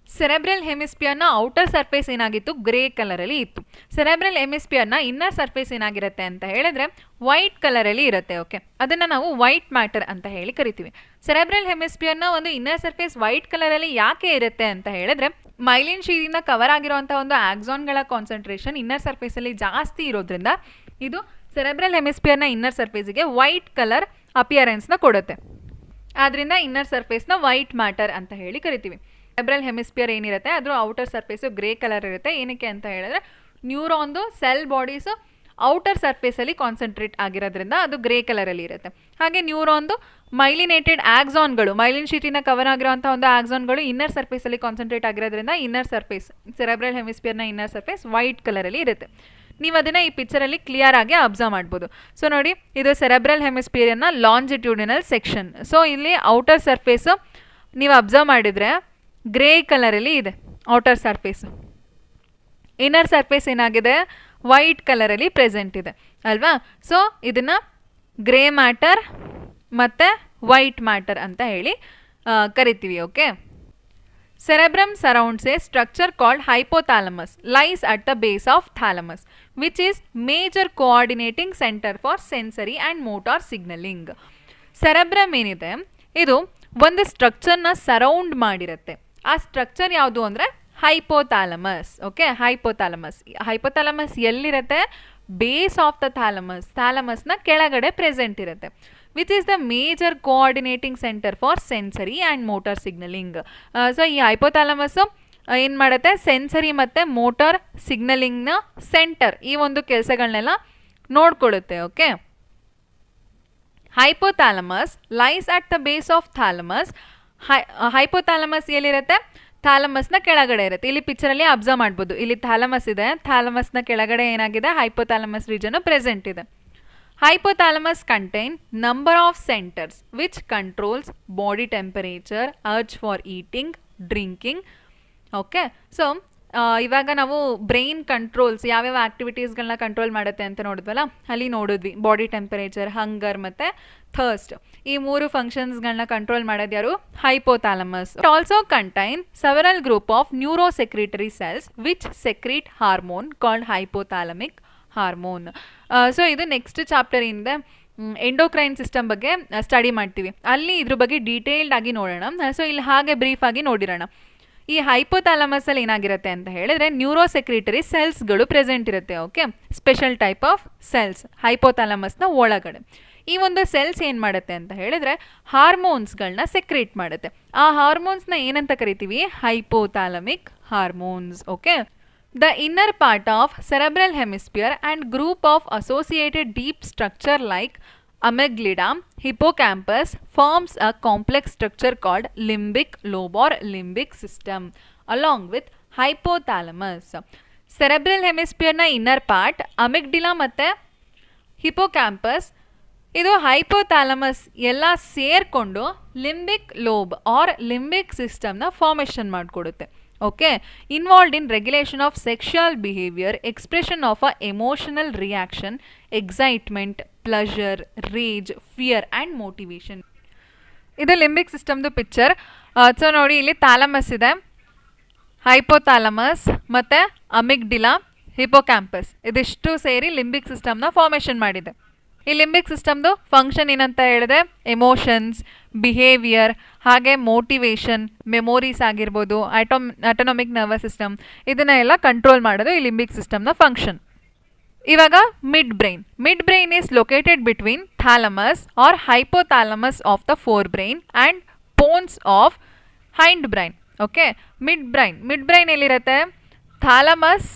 cerebral ಹೆಮಿಸ್ಪಿಯರ್ನ outer surface ಏನಾಗಿತ್ತು, grey ಕಲರಲ್ಲಿ ಇತ್ತು. ಸೆರೆಬ್ರಲ್ ಹೆಮಿಸ್ಪಿಯರ್ನ ಇನ್ನರ್ ಸರ್ಫೇಸ್ ಏನಾಗಿರುತ್ತೆ ಅಂತ ಹೇಳಿದ್ರೆ ವೈಟ್ ಕಲರಲ್ಲಿ ಇರುತ್ತೆ. ಓಕೆ, ಅದನ್ನು ನಾವು ವೈಟ್ ಮ್ಯಾಟರ್ ಅಂತ ಹೇಳಿ ಕರಿತೀವಿ. ಸೆರೆಬ್ರಲ್ ಹೆಮಿಸ್ಪಿಯರ್ನ ಒಂದು ಇನ್ನರ್ ಸರ್ಫೇಸ್ ವೈಟ್ ಕಲರಲ್ಲಿ ಯಾಕೆ ಇರುತ್ತೆ ಅಂತ ಹೇಳಿದ್ರೆ ಮೈಲಿನ್ ಶೀದಿಂದ ಕವರ್ ಆಗಿರುವಂಥ ಒಂದು ಆಕ್ಸಾನ್ಗಳ ಕಾನ್ಸಂಟ್ರೇಷನ್ ಇನ್ನರ್ ಸರ್ಫೇಸಲ್ಲಿ ಜಾಸ್ತಿ ಇರೋದ್ರಿಂದ ಇದು ಸೆರೆಬ್ರಲ್ ಹೆಮಿಸ್ಪಿಯರ್ನ ಇನ್ನರ್ ಸರ್ಫೇಸಿಗೆ ವೈಟ್ ಕಲರ್ ಅಪಿಯರೆನ್ಸ್ನ ಕೊಡುತ್ತೆ. ಆದ್ದರಿಂದ ಇನ್ನರ್ ಸರ್ಫೇಸ್ನ ವೈಟ್ ಮ್ಯಾಟರ್ ಅಂತ ಹೇಳಿ ಕರಿತೀವಿ. ಸೆರೆಬ್ರಲ್ ಹೆಮಿಸ್ಪಿಯರ್ ಏನಿರುತ್ತೆ ಅದ್ರ ಔಟರ್ ಸರ್ಫೇಸು ಗ್ರೇ ಕಲರ್ ಇರುತ್ತೆ. ಏನಕ್ಕೆ ಅಂತ ಹೇಳಿದ್ರೆ ನ್ಯೂರಾನ್ದು ಸೆಲ್ ಬಾಡೀಸು ಔಟರ್ ಸರ್ಫೇಸಲ್ಲಿ ಕಾನ್ಸಂಟ್ರೇಟ್ ಆಗಿರೋದ್ರಿಂದ ಅದು ಗ್ರೇ ಕಲರಲ್ಲಿ ಇರುತ್ತೆ. ಹಾಗೆ ನ್ಯೂರಾನ್ದು ಮೈಲಿನೇಟೆಡ್ ಆಕ್ಸಾನ್ಗಳು, ಮೈಲಿನ್ ಶೀಟಿನ ಕವರ್ ಆಗಿರುವಂಥ ಒಂದು ಆಕ್ಸಾನ್ಗಳು ಇನ್ನರ್ ಸರ್ಫೇಸಲ್ಲಿ ಕಾನ್ಸಂಟ್ರೇಟ್ ಆಗಿರೋದ್ರಿಂದ ಇನ್ನರ್ ಸರ್ಫೇಸ್, ಸೆರೆಬ್ರಲ್ ಹೆಮಿಸ್ಪಿಯರ್ನ ಇನ್ನರ್ ಸರ್ಫೇಸ್ ವೈಟ್ ಕಲರಲ್ಲಿ ಇರುತ್ತೆ. ನೀವು ಅದನ್ನು ಈ ಪಿಕ್ಚರಲ್ಲಿ ಕ್ಲಿಯರ್ ಆಗಿ ಅಬ್ಸರ್ವ್ ಮಾಡ್ಬೋದು. ಸೊ ನೋಡಿ, ಇದು ಸೆರೆಬ್ರಲ್ ಹೆಮಿಸ್ಪಿಯರ್ನ ಲಾಂಜಿಟ್ಯೂಡಿನಲ್ ಸೆಕ್ಷನ್. ಸೊ ಇಲ್ಲಿ ಔಟರ್ ಸರ್ಫೇಸು ನೀವು ಅಬ್ಸರ್ವ್ ಮಾಡಿದರೆ ಗ್ರೇ ಕಲರಲ್ಲಿ ಇದೆ ಔಟರ್ ಸರ್ಫೇಸು. ಇನ್ನರ್ ಸರ್ಫೇಸ್ ಏನಾಗಿದೆ, ವೈಟ್ ಕಲರಲ್ಲಿ ಪ್ರೆಸೆಂಟ್ ಇದೆ ಅಲ್ವಾ. ಸೊ ಇದನ್ನು ಗ್ರೇ ಮ್ಯಾಟರ್ ಮತ್ತು ವೈಟ್ ಮ್ಯಾಟರ್ ಅಂತ ಹೇಳಿ ಕರಿತೀವಿ. Okay, cerebrum surrounds a structure called hypothalamus, lies at the base of thalamus, which is major coordinating center for sensory and motor signaling. cerebrum ಏನಿದೆ ಇದು ಒಂದು ಸ್ಟ್ರಕ್ಚರ್ನ ಸರೌಂಡ್ ಮಾಡಿರುತ್ತೆ. ಆ ಸ್ಟ್ರಕ್ಚರ್ ಯಾವುದು ಅಂದರೆ ಹೈಪೋಥಾಲಮಸ್. ಓಕೆ, ಹೈಪೋಥಾಲಮಸ್ ಎಲ್ಲಿರುತ್ತೆ, ಬೇಸ್ ಆಫ್ ದ ಥಾಲಮಸ್, ಥಾಲಮಸ್ನ ಕೆಳಗಡೆ present ಇರುತ್ತೆ. Which is the major coordinating centre for sensory and motor signalling. So ಈ ಹೈಪೋಥಾಲಮಸ್ಸು ಏನು ಮಾಡುತ್ತೆ, ಸೆನ್ಸರಿ ಮತ್ತು ಮೋಟಾರ್ ಸಿಗ್ನಲಿಂಗ್ನ ಸೆಂಟರ್, ಈ ಒಂದು ಕೆಲಸಗಳನ್ನೆಲ್ಲ ನೋಡ್ಕೊಳ್ಳುತ್ತೆ. Okay, hypothalamus lies at the base of thalamus. Hypothalamus ಎಲ್ಲಿರುತ್ತೆ, ಥಾಲಮಸ್ನ ಕೆಳಗಡೆ ಇರುತ್ತೆ. ಇಲ್ಲಿ ಪಿಕ್ಚರಲ್ಲಿ ಅಬ್ಸರ್ವ್ ಮಾಡ್ಬೋದು, ಇಲ್ಲಿ ಥಾಲಮಸ್ ಇದೆ, ಥಾಲಮಸ್ನ ಕೆಳಗಡೆ ಏನಾಗಿದೆ, ಹೈಪೋಥಾಲಮಸ್ ರೀಜನ್ ಪ್ರೆಸೆಂಟ್ ಇದೆ. Hypothalamus contain number of centers which controls body temperature, urge for eating, drinking. Okay, so ಇವಾಗ ನಾವು ಬ್ರೈನ್ ಕಂಟ್ರೋಲ್ಸ್ ಯಾವ್ಯಾವ ಆ್ಯಕ್ಟಿವಿಟೀಸ್ಗಳನ್ನ ಕಂಟ್ರೋಲ್ ಮಾಡುತ್ತೆ ಅಂತ ನೋಡಿದ್ವಲ್ಲ, ಅಲ್ಲಿ ನೋಡಿದ್ವಿ ಬಾಡಿ ಟೆಂಪರೇಚರ್, ಹಂಗರ್ ಮತ್ತು ಥರ್ಸ್ಟ್, ಈ ಮೂರು ಫಂಕ್ಷನ್ಸ್ಗಳನ್ನ ಕಂಟ್ರೋಲ್ ಮಾಡೋದು ಯಾರು, hypothalamus. It also contain several group of neurosecretory cells which secrete hormone called hypothalamic hormone. So ಇದು ನೆಕ್ಸ್ಟ್ ಚಾಪ್ಟರಿಂದ ಎಂಡೋಕ್ರೈನ್ ಸಿಸ್ಟಮ್ ಬಗ್ಗೆ ಸ್ಟಡಿ ಮಾಡ್ತೀವಿ, ಅಲ್ಲಿ ಇದ್ರ ಬಗ್ಗೆ ಡೀಟೇಲ್ಡ್ ಆಗಿ ನೋಡೋಣ. ಸೊ ಇಲ್ಲಿ ಹಾಗೆ ಬ್ರೀಫ್ ಆಗಿ ನೋಡಿರೋಣ. ಈ ಹೈಪೋಥಾಲಮಸಲ್ಲಿ ಏನಾಗಿರುತ್ತೆ ಅಂತ ಹೇಳಿದ್ರೆ ನ್ಯೂರೋ ಸೆಕ್ರಿಟರಿ ಸೆಲ್ಸ್ಗಳು ಪ್ರೆಸೆಂಟ್ ಇರುತ್ತೆ. Okay, special type of cells ಹೈಪೋಥಾಲಮಸ್ನ ಒಳಗಡೆ. ಈ ಒಂದು ಸೆಲ್ಸ್ ಏನು ಮಾಡುತ್ತೆ ಅಂತ ಹೇಳಿದ್ರೆ ಹಾರ್ಮೋನ್ಸ್ಗಳನ್ನ ಸೆಕ್ರೇಟ್ ಮಾಡುತ್ತೆ. ಆ ಹಾರ್ಮೋನ್ಸ್ನ ಏನಂತ ಕರಿತೀವಿ? Hypothalamic hormones. Okay. The inner part of cerebral hemisphere and group of associated deep structure like amygdala, hippocampus forms a complex structure called limbic lobe or limbic system along with hypothalamus. Cerebral hemisphere na inner part amygdala ಮತ್ತೆ ಹಿಪೋಕ್ಯಾಂಪಸ್ ಇದು hypothalamus ಎಲ್ಲ ಸೇರ್ಕೊಂಡು limbic lobe or limbic ಸಿಸ್ಟಮ್ನ formation ಮಾಡಿಕೊಡುತ್ತೆ. Okay. Involved in regulation of sexual behaviour, expression of a emotional reaction, excitement, pleasure, rage, fear and motivation. ಇದು ಲಿಂಬಿಕ್ ಸಿಸ್ಟಮ್ದು picture. So ನೋಡಿ, ಇಲ್ಲಿ ಥಾಲಮಸ್ ಇದೆ, ಹೈಪೋಥಾಲಮಸ್ ಮತ್ತು ಅಮಿಗ್ಡಿಲಾ, ಹಿಪೋಕ್ಯಾಂಪಸ್ ಇದಿಷ್ಟು ಸೇರಿ ಲಿಂಬಿಕ್ ಸಿಸ್ಟಮ್ನ ಫಾರ್ಮೇಷನ್ ಮಾಡಿದೆ. ಈ ಲಿಂಬಿಕ್ ಸಿಸ್ಟಮ್ದು ಫಂಕ್ಷನ್ ಏನಂತ ಹೇಳಿದ್ರೆ ಎಮೋಷನ್ಸ್, ಬಿಹೇವಿಯರ್, ಹಾಗೆ ಮೋಟಿವೇಶನ್, ಮೆಮೊರೀಸ್ ಆಗಿರ್ಬೋದು, ಆಟೋನಮಿಕ್ ನರ್ವಸ್ ಸಿಸ್ಟಮ್ ಇದನ್ನ ಎಲ್ಲ ಕಂಟ್ರೋಲ್ ಮಾಡೋದು ಈ ಲಿಂಬಿಕ್ ಸಿಸ್ಟಮ್ನ ಫಂಕ್ಷನ್. ಇವಾಗ midbrain is located between thalamus or hypothalamus of the forebrain and pons of hindbrain. Okay. Midbrain ಎಲ್ಲಿರುತ್ತೆ? ಥಾಲಮಸ್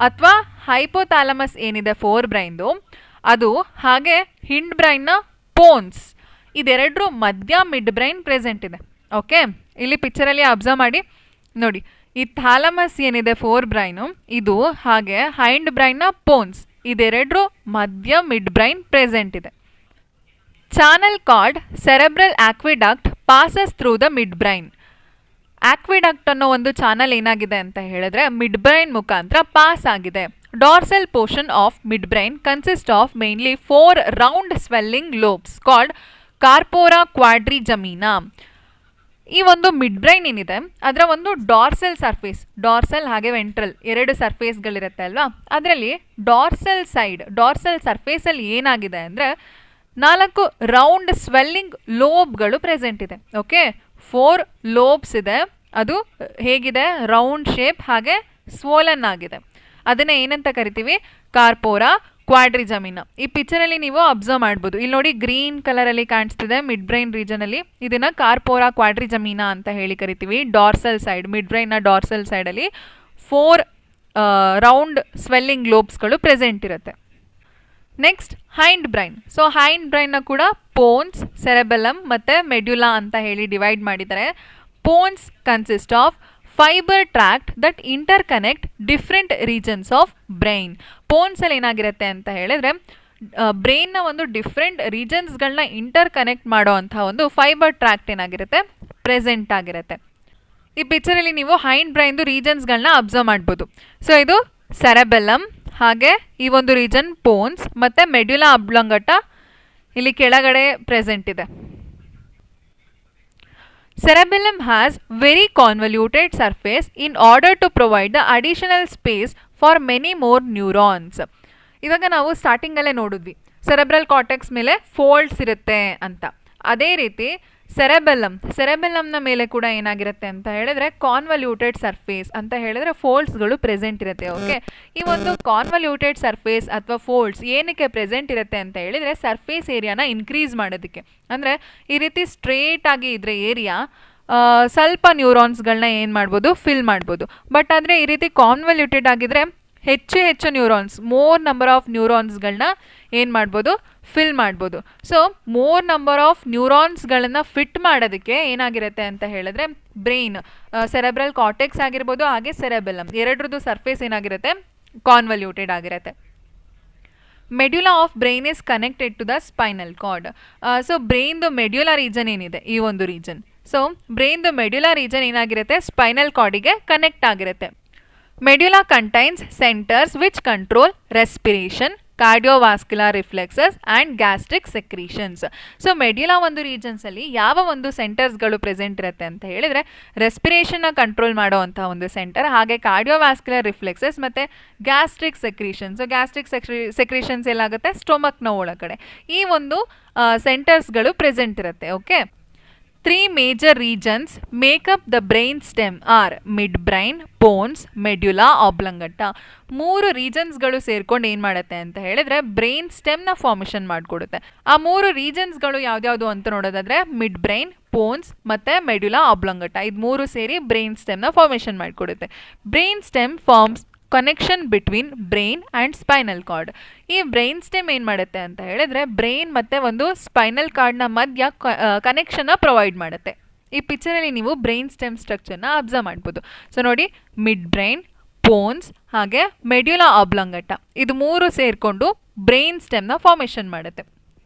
ಅಥವಾ ಹೈಪೋಥಾಲಮಸ್ ಏನಿದೆ ಫೋರ್ ಬ್ರೈನ್ದು ಅದು, ಹಾಗೆ ಹಿಂಡ್ ಬ್ರೈನ್ನ ಪೋನ್ಸ್, ಇದೆರಡರ ಮಧ್ಯ ಮಿಡ್ ಬ್ರೈನ್ ಪ್ರೆಸೆಂಟ್ ಇದೆ. ಓಕೆ. ಇಲ್ಲಿ ಪಿಕ್ಚರಲ್ಲಿ ಅಬ್ಸರ್ವ್ ಮಾಡಿ ನೋಡಿ, ಈ ಥಾಲಮಸ್ ಏನಿದೆ ಫೋರ್ ಬ್ರೈನು ಇದು, ಹಾಗೆ ಹೈಂಡ್ ಬ್ರೈನ್ನ ಪೋನ್ಸ್ ಇದೆರಡರ ಮಧ್ಯ ಮಿಡ್ ಬ್ರೈನ್ ಪ್ರೆಸೆಂಟ್ ಇದೆ. Channel called cerebral aqueduct passes through the midbrain. Aqueduct ಅನ್ನೋ ಒಂದು ಚಾನಲ್ ಏನಾಗಿದೆ ಅಂತ ಹೇಳಿದ್ರೆ ಮಿಡ್ ಬ್ರೈನ್ ಮುಖಾಂತರ ಪಾಸ್ ಆಗಿದೆ. Dorsal portion of midbrain consist of mainly 4 round swelling lobes called corpora quadrigemina. ಈ ಒಂದು ಮಿಡ್ ಬ್ರೈನ್ ಏನಿದೆ ಅದರ ಒಂದು ಡಾರ್ಸಲ್ ಸರ್ಫೇಸ್, ಡಾರ್ಸಲ್ ಹಾಗೆ ವೆಂಟ್ರಲ್ ಎರಡು ಸರ್ಫೇಸ್ಗಳಿರುತ್ತೆ ಅಲ್ವಾ, ಅದರಲ್ಲಿ ಡಾರ್ಸಲ್ ಸರ್ಫೇಸಲ್ಲಿ ಏನಾಗಿದೆ ಅಂದರೆ 4 ರೌಂಡ್ ಸ್ವೆಲ್ಲಿಂಗ್ ಲೋಬ್ಗಳು ಪ್ರೆಸೆಂಟ್ ಇದೆ. ಓಕೆ. 4 ಲೋಬ್ಸ್ ಇದೆ, ಅದು ಹೇಗಿದೆ? ರೌಂಡ್ ಶೇಪ್ ಹಾಗೆ ಸ್ವೋಲನ್ ಆಗಿದೆ. ಅದನ್ನ ಏನಂತ ಕರಿತೀವಿ? ಕಾರ್ಪೋರಾ ಕ್ವಾಡ್ರಿಜಮೀನಾ. ಈ ಪಿಕ್ಚರಲ್ಲಿ ನೀವು ಅಬ್ಸರ್ವ್ ಮಾಡ್ಬೋದು, ಇಲ್ಲಿ ನೋಡಿ ಗ್ರೀನ್ ಕಲರಲ್ಲಿ ಕಾಣಿಸ್ತಿದೆ ಮಿಡ್ ಬ್ರೈನ್ ರೀಜನಲ್ಲಿ, ಇದನ್ನ ಕಾರ್ಪೋರಾ ಕ್ವಾಡ್ರಿಜಮೀನಾ ಅಂತ ಹೇಳಿ ಕರಿತೀವಿ. ಡಾರ್ಸಲ್ ಸೈಡ್, ಮಿಡ್ ಬ್ರೈನ್ನ ಡಾರ್ಸಲ್ ಸೈಡಲ್ಲಿ 4 ರೌಂಡ್ ಸ್ವೆಲ್ಲಿಂಗ್ ಲೋಬ್ಸ್ಗಳು ಪ್ರೆಸೆಂಟ್ ಇರುತ್ತೆ. Next hindbrain. ಸೊ ಹೈಂಡ್ ಬ್ರೈನ್ನ ಕೂಡ ಪೋನ್ಸ್, ಸೆರೆಬೆಲಮ್ ಮತ್ತು ಮೆಡ್ಯುಲಾ ಅಂತ ಹೇಳಿ ಡಿವೈಡ್ ಮಾಡಿದ್ದಾರೆ. Pons consist of fibre tract that interconnect different regions of brain. ಪೋನ್ಸಲ್ಲಿ ಏನಾಗಿರುತ್ತೆ ಅಂತ ಹೇಳಿದ್ರೆ ಬ್ರೈನ್ನ ಒಂದು ಡಿಫ್ರೆಂಟ್ ರೀಜನ್ಸ್ಗಳನ್ನ ಇಂಟರ್ಕನೆಕ್ಟ್ ಮಾಡೋ ಅಂಥ ಒಂದು ಫೈಬರ್ ಟ್ರ್ಯಾಕ್ಟ್ ಏನಾಗಿರುತ್ತೆ? ಪ್ರೆಸೆಂಟ್ ಆಗಿರುತ್ತೆ. ಈ ಪಿಕ್ಚರಲ್ಲಿ ನೀವು ಹೈಂಡ್ ಬ್ರೈನ್ದು ರೀಜನ್ಸ್ಗಳನ್ನ ಅಬ್ಸರ್ವ್ ಮಾಡ್ಬೋದು. ಸೊ ಇದು ಸೆರೆಬೆಲಮ್, ಹಾಗೆ ಈ ಒಂದು ರೀಜನ್ ಪೋನ್ಸ್, ಮತ್ತು ಮೆಡ್ಯುಲಾ ಅಬ್ಲಂಗಟ ಇಲ್ಲಿ ಕೆಳಗಡೆ ಪ್ರೆಸೆಂಟ್ ಇದೆ. Cerebellum has very convoluted surface in order to provide the additional space for many more neurons. ಇವಾಗ ನಾವು ಸ್ಟಾರ್ಟಿಂಗಲ್ಲೇ ನೋಡಿದ್ವಿ ಸೆರೆಬ್ರಲ್ ಕಾರ್ಟೆಕ್ಸ್ ಮೇಲೆ ಫೋಲ್ಡ್ಸ್ ಇರುತ್ತೆ ಅಂತ. ಅದೇ ರೀತಿ ಸೆರೆಬೆಲ್ಲಮ್ನ ಮೇಲೆ ಕೂಡ ಏನಾಗಿರುತ್ತೆ ಅಂತ ಹೇಳಿದ್ರೆ ಕಾನ್ವಲ್ಯೂಟೆಡ್ ಸರ್ಫೇಸ್ ಅಂತ ಹೇಳಿದ್ರೆ ಫೋಲ್ಡ್ಸ್ಗಳು ಪ್ರೆಸೆಂಟ್ ಇರುತ್ತೆ. ಓಕೆ. ಈ ಒಂದು ಕಾನ್ವಲ್ಯೂಟೆಡ್ ಸರ್ಫೇಸ್ ಅಥವಾ ಫೋಲ್ಡ್ಸ್ ಏನಕ್ಕೆ ಪ್ರೆಸೆಂಟ್ ಇರುತ್ತೆ ಅಂತ ಹೇಳಿದ್ರೆ ಸರ್ಫೇಸ್ ಏರಿಯಾನ ಇನ್ಕ್ರೀಸ್ ಮಾಡೋದಕ್ಕೆ. ಅಂದರೆ ಈ ರೀತಿ ಸ್ಟ್ರೇಟ್ ಆಗಿ ಇದ್ರೆ ಏರಿಯಾ ಸ್ವಲ್ಪ ನ್ಯೂರಾನ್ಸ್ಗಳನ್ನ ಏನು ಮಾಡ್ಬೋದು? ಫಿಲ್ ಮಾಡ್ಬೋದು. ಬಟ್ ಆದರೆ ಈ ರೀತಿ ಕಾನ್ವಲ್ಯೂಟೆಡ್ ಆಗಿದ್ರೆ ಹೆಚ್ಚು ನ್ಯೂರಾನ್ಸ್, ಮೋರ್ ನಂಬರ್ ಆಫ್ ನ್ಯೂರಾನ್ಸ್ಗಳನ್ನ ಏನು ಮಾಡ್ಬೋದು? ಫಿಲ್ ಮಾಡ್ಬೋದು. ಸೊ ಮೋರ್ ನಂಬರ್ ಆಫ್ ನ್ಯೂರಾನ್ಸ್ಗಳನ್ನು ಫಿಟ್ ಮಾಡೋದಕ್ಕೆ ಏನಾಗಿರುತ್ತೆ ಅಂತ ಹೇಳಿದ್ರೆ ಬ್ರೈನ್, ಸೆರೆಬ್ರಲ್ ಕಾರ್ಟೆಕ್ಸ್ ಆಗಿರ್ಬೋದು ಹಾಗೆ ಸೆರೆಬೆಲಮ್ ಎರಡರದ್ದು ಸರ್ಫೇಸ್ ಏನಾಗಿರುತ್ತೆ? ಕಾನ್ವಲ್ಯೂಟೆಡ್ ಆಗಿರುತ್ತೆ. Medulla of brain is connected to the spinal cord. So ಬ್ರೈನ್ದು ಮೆಡ್ಯುಲಾ ರೀಜನ್ ಏನಿದೆ, ಈ ಒಂದು ರೀಜನ್, ಸೊ ಬ್ರೈನ್ದು ಮೆಡ್ಯುಲಾ ರೀಜನ್ ಏನಾಗಿರುತ್ತೆ? ಸ್ಪೈನಲ್ ಕಾರ್ಡಿಗೆ ಕನೆಕ್ಟ್ ಆಗಿರುತ್ತೆ. Medulla contains centers which control respiration, cardiovascular reflexes and gastric secretions. So medulla ಒಂದು ರೀಜನ್ಸಲ್ಲಿ ಯಾವ ಒಂದು ಸೆಂಟರ್ಸ್ಗಳು ಪ್ರೆಸೆಂಟ್ ಇರುತ್ತೆ ಅಂತ ಹೇಳಿದರೆ ರೆಸ್ಪಿರೇಷನ್ನ ಕಂಟ್ರೋಲ್ ಮಾಡೋ ಅಂಥ ಒಂದು ಸೆಂಟರ್, ಹಾಗೆ ಕಾರ್ಡಿಯೋವ್ಯಾಸ್ಕ್ಯುಲರ್ ರಿಫ್ಲೆಕ್ಸಸ್ ಮತ್ತು ಗ್ಯಾಸ್ಟ್ರಿಕ್ ಸೆಕ್ರೀಷನ್ಸ್. ಗ್ಯಾಸ್ಟ್ರಿಕ್ ಸೆಕ್ರೀಷನ್ಸ್ ಎಲ್ಲಾಗುತ್ತೆ? ಸ್ಟೊಮಕ್ನ ಒಳಗಡೆ ಈ ಒಂದು ಸೆಂಟರ್ಸ್ಗಳು ಪ್ರೆಸೆಂಟ್ ಇರುತ್ತೆ. Okay. Three major regions make up the brain stem are midbrain, pons, medulla oblongata. ಮೂರು ರೀಜನ್ಸ್ಗಳು ಸೇರ್ಕೊಂಡು ಏನು ಮಾಡುತ್ತೆ ಅಂತ ಹೇಳಿದ್ರೆ ಬ್ರೈನ್ ಸ್ಟೆಮ್ನ ಫಾರ್ಮೇಷನ್ ಮಾಡಿಕೊಡುತ್ತೆ. ಆ ಮೂರು ರೀಜನ್ಸ್ಗಳು ಯಾವ್ದ್ಯಾವುದು ಅಂತ ನೋಡೋದಾದ್ರೆ ಮಿಡ್ ಬ್ರೈನ್, ಪೋನ್ಸ್ ಮತ್ತು ಮೆಡ್ಯುಲಾ ಆಬ್ಲಂಗಟ. ಇದು ಮೂರು ಸೇರಿ ಬ್ರೈನ್ ಸ್ಟೆಮ್ನ ಫಾರ್ಮೇಷನ್ ಮಾಡಿಕೊಡುತ್ತೆ. Brain stem forms connection between brain and spinal cord. ಈ ಬ್ರೈನ್ ಸ್ಟೆಮ್ ಏನು ಮಾಡುತ್ತೆ ಅಂತ ಹೇಳಿದ್ರೆ ಬ್ರೈನ್ ಮತ್ತು ಒಂದು ಸ್ಪೈನಲ್ ಕಾರ್ಡ್ನ ಮಧ್ಯ ಕನೆಕ್ಷನ್ನ ಪ್ರೊವೈಡ್ ಮಾಡುತ್ತೆ. ಈ ಪಿಕ್ಚರಲ್ಲಿ ನೀವು ಬ್ರೈನ್ ಸ್ಟೆಮ್ ಸ್ಟ್ರಕ್ಚರ್ನ ಅಬ್ಸರ್ವ್ ಮಾಡ್ಬೋದು. ಸೊ ನೋಡಿ, ಮಿಡ್ ಬ್ರೈನ್, ಪೋನ್ಸ್ ಹಾಗೆ ಮೆಡ್ಯುಲಾ ಆಬ್ಲಂಗಟ ಇದು ಮೂರು ಸೇರಿಕೊಂಡು ಬ್ರೈನ್ ಸ್ಟೆಮ್ನ ಫಾರ್ಮೇಷನ್ ಮಾಡುತ್ತೆ.